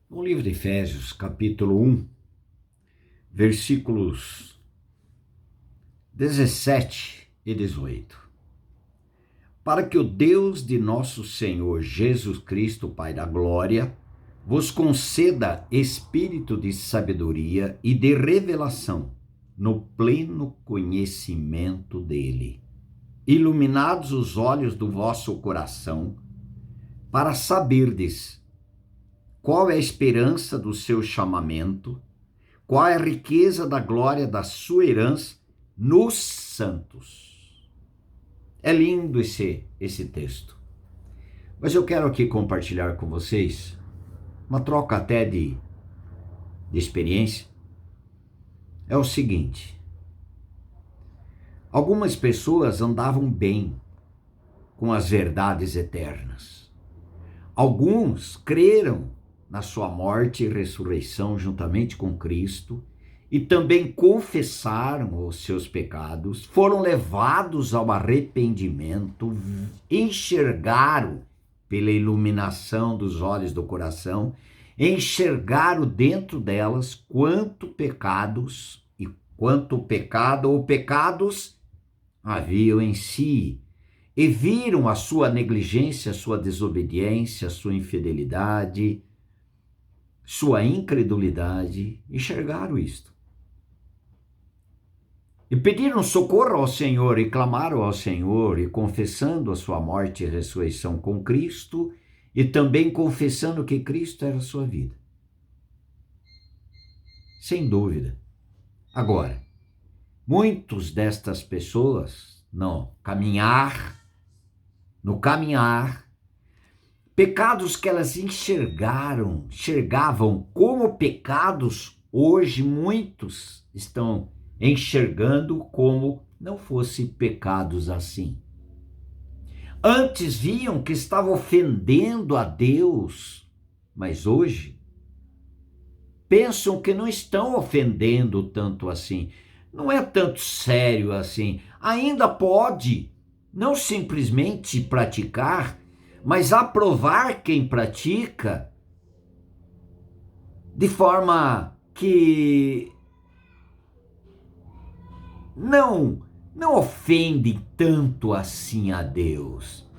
No livro de Efésios, capítulo 1, versículos 17 e 18. Para que o Deus de nosso Senhor Jesus Cristo, Pai da Glória, vos conceda espírito de sabedoria e de revelação no pleno conhecimento dele, iluminados os olhos do vosso coração, para saberdes qual é a esperança do seu chamamento, qual é a riqueza da glória da sua herança nos santos. É lindo esse texto. Mas eu quero aqui compartilhar com vocês uma troca até de experiência. É o seguinte: algumas pessoas andavam bem com as verdades eternas. Alguns creram na sua morte e ressurreição juntamente com Cristo e também confessaram os seus pecados, foram levados ao arrependimento, enxergaram pela iluminação dos olhos do coração, enxergaram dentro delas quanto pecado ou pecados haviam em si, e viram a sua negligência, a sua desobediência, a sua infidelidade, sua incredulidade, enxergaram isto. E pediram socorro ao Senhor, e clamaram ao Senhor, e confessando a sua morte e ressurreição com Cristo, e também confessando que Cristo era a sua vida. Sem dúvida. Agora, muitos destas pessoas, no caminhar, pecados que elas enxergavam como pecados, hoje muitos estão enxergando como não fossem pecados assim. Antes viam que estavam ofendendo a Deus, mas hoje pensam que não estão ofendendo tanto assim. Não é tanto sério assim. Ainda pode não simplesmente praticar, mas aprovar quem pratica de forma que não ofende tanto assim a Deus.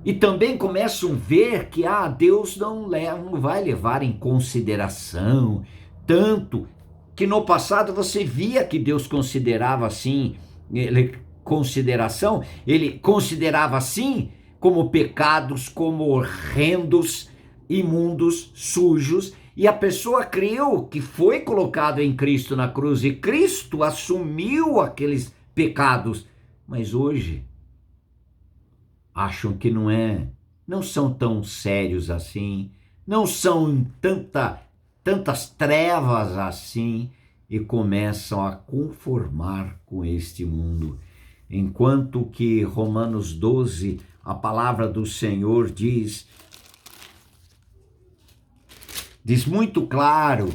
E também começam a ver que Deus não vai levar em consideração tanto, que no passado você via que Deus considerava assim, ele considerava assim como pecados, como horrendos, imundos, sujos, e a pessoa creu que foi colocado em Cristo na cruz, e Cristo assumiu aqueles pecados, mas hoje acham que não são tão sérios assim, não são tantas trevas assim, e começam a conformar com este mundo. Enquanto que Romanos 12, a palavra do Senhor diz muito claro,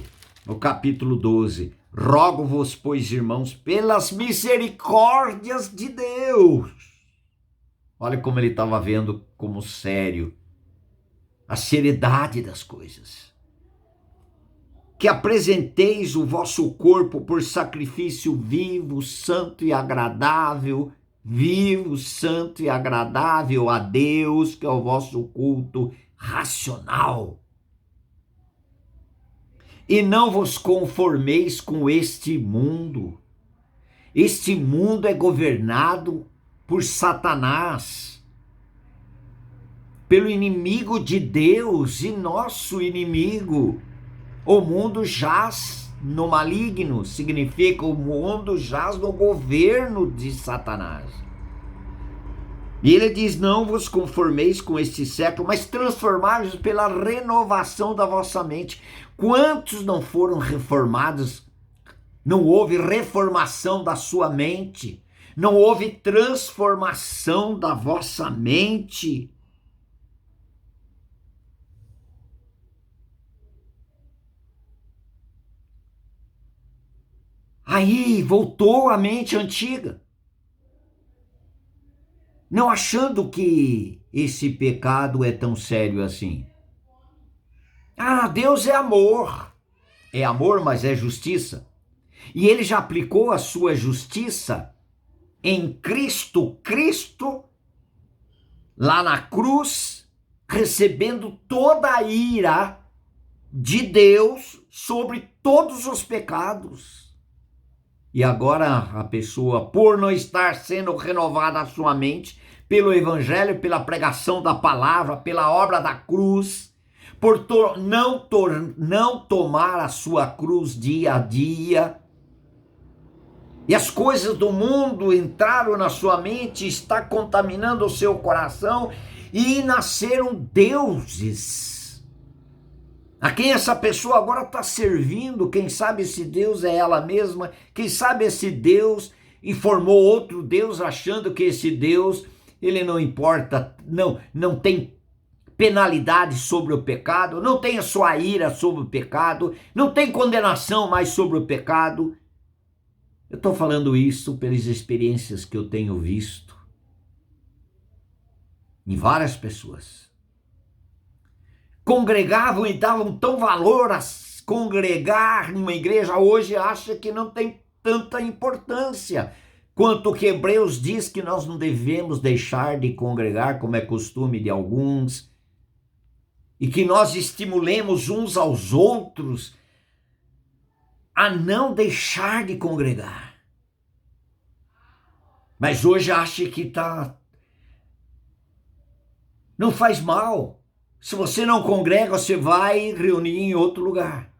no capítulo 12, rogo-vos, pois, irmãos, pelas misericórdias de Deus. Olha como ele estava vendo como sério a seriedade das coisas. Que apresenteis o vosso corpo por sacrifício vivo, santo e agradável a Deus, que é o vosso culto racional. E não vos conformeis com este mundo. Este mundo é governado por Satanás, pelo inimigo de Deus e nosso inimigo. O mundo jaz no maligno, significa o mundo jaz no governo de Satanás. E ele diz, não vos conformeis com este século, mas transformai-vos pela renovação da vossa mente. Quantos não foram reformados? Não houve reformação da sua mente, não houve transformação da vossa mente. Aí voltou a mente antiga, não achando que esse pecado é tão sério assim. Ah, Deus é amor. É amor, mas é justiça. E ele já aplicou a sua justiça em Cristo. Cristo, lá na cruz, recebendo toda a ira de Deus sobre todos os pecados. E agora a pessoa, por não estar sendo renovada a sua mente pelo evangelho, pela pregação da palavra, pela obra da cruz, por não tomar a sua cruz dia a dia, e as coisas do mundo entraram na sua mente, está contaminando o seu coração, e nasceram deuses a quem essa pessoa agora está servindo. Quem sabe esse Deus é ela mesma, quem sabe esse Deus informou outro Deus achando que esse Deus, ele não importa, não tem penalidade sobre o pecado, não tem a sua ira sobre o pecado, não tem condenação mais sobre o pecado. Eu estou falando isso pelas experiências que eu tenho visto em várias pessoas. Congregavam e davam tão valor a congregar numa igreja, hoje acha que não tem tanta importância, quanto que Hebreus diz que nós não devemos deixar de congregar, como é costume de alguns, e que nós estimulemos uns aos outros a não deixar de congregar. Mas hoje acha que não faz mal. Se você não congrega, você vai reunir em outro lugar.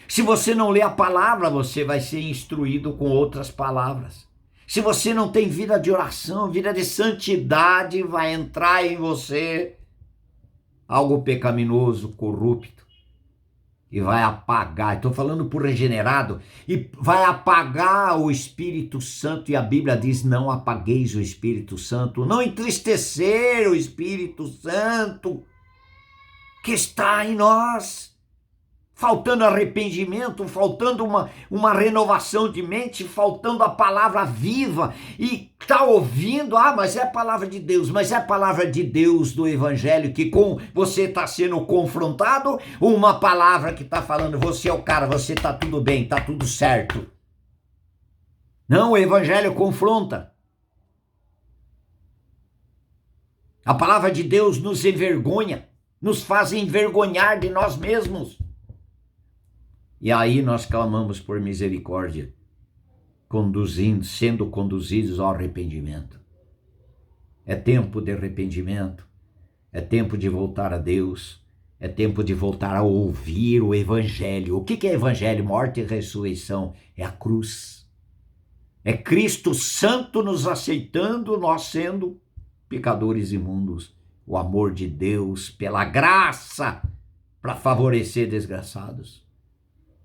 Se você não lê a palavra, você vai ser instruído com outras palavras. Se você não tem vida de oração, vida de santidade, vai entrar em você algo pecaminoso, corrupto, e vai apagar. Estou falando por regenerado, e vai apagar o Espírito Santo, e a Bíblia diz: não apagueis o Espírito Santo, não entristecer o Espírito Santo que está em nós. Faltando arrependimento, faltando uma renovação de mente, faltando a palavra viva, e está ouvindo, mas é a palavra de Deus, mas é a palavra de Deus do evangelho que você está sendo confrontado, uma palavra que está falando, você é o cara, você está tudo bem, está tudo certo. Não, o evangelho confronta. A palavra de Deus nos envergonha, nos faz envergonhar de nós mesmos. E aí nós clamamos por misericórdia, sendo conduzidos ao arrependimento. É tempo de arrependimento, é tempo de voltar a Deus, é tempo de voltar a ouvir o evangelho. O que é evangelho? Morte e ressurreição. É a cruz. É Cristo Santo nos aceitando, nós sendo pecadores imundos. O amor de Deus pela graça para favorecer desgraçados.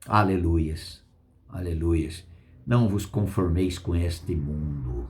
Aleluias, aleluias. Não vos conformeis com este mundo.